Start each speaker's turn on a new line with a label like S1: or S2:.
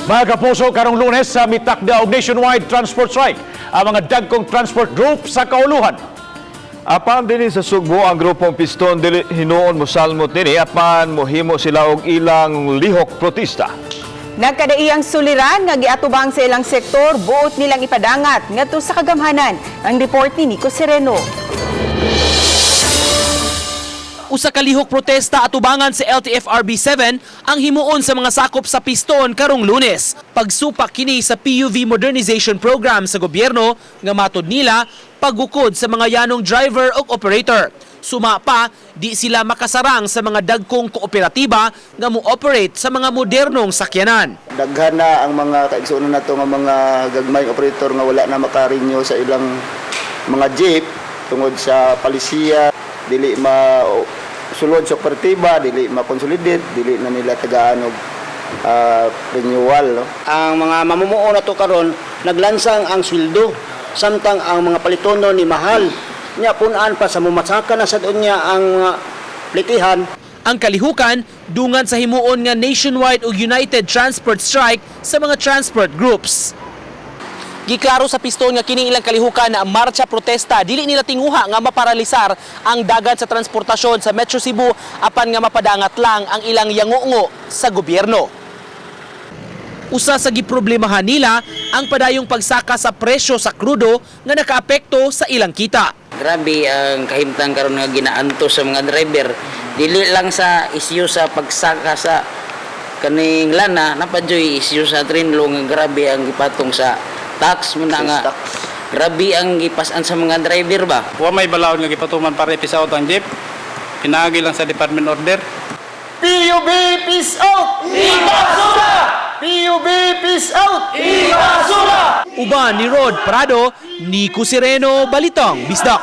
S1: Mga kapuso, karong Lunes sa mitakda og nationwide transport strike ang mga dagkong transport group sa kauluhan.
S2: Apan dinhi sa Sugbo ang grupong Piston dili hinuon mosalmot dinhi apan mohimo sila og ilang lihok protesta.
S3: Nagkadaiyang suliran nga giatubang sa ilang sektor buot nilang ipadangat ngadto sa kagamhanan. Ang report ni Nico Sereno.
S4: Usa ka lihok protesta atubangan sa LTFRB7 ang himuon sa mga sakop sa Piston karong Lunes. Pagsupak kini sa PUV modernization program sa gobyerno nga matod nila pagukod sa mga yanong driver o operator. Suma pa, di sila makasarang sa mga dagkong kooperatiba nga mo-operate sa mga modernong sakyanan.
S5: Daghan na ang mga kaigsuonon nato nga mga gagmayng operator nga wala na makarinyo sa ilang mga jeep tungod sa palisiya, dili sulod sa kooperatiba, dili ma-consolidate, dili na nila tagaan og renewal. No? Ang mga mamumuo na to karon naglansang ang sweldo samtang ang mga palitono ni mahal. Nya punan pa sa mumasaka na sa doon niya ang plitihan.
S4: Ang kalihukan dungan sa himuon nga nationwide o united transport strike sa mga transport groups. Giklaro sa Piston nga kini ilang kalihukan na marcha protesta dili nila tinguha nga maparalisar ang dagat sa transportasyon sa Metro Cebu apan nga mapadangat lang ang ilang yangungo sa gobyerno. Usa sa giproblemahan nila ang padayong pagsaka sa presyo sa krudo nga nakaapekto sa ilang kita.
S6: Grabe ang kahimtang karon nga ginaanto sa mga driver. Dili lang sa isyu sa pagsaka sa kaning lana, napadyoy isyu sa trinlo nga grabe ang gipatong sa tax mo na nga. Grabe ang gipasan sa mga driver ba.
S7: Wa may balaod nga gipatuman para ipisaot ang jeep. Pinagi lang sa department order.
S5: PUB peace out! Ibasura! PUB peace out! Ibasura!
S4: Uban ni Rod Prado, Nico Sereno, Balitang Bisdak.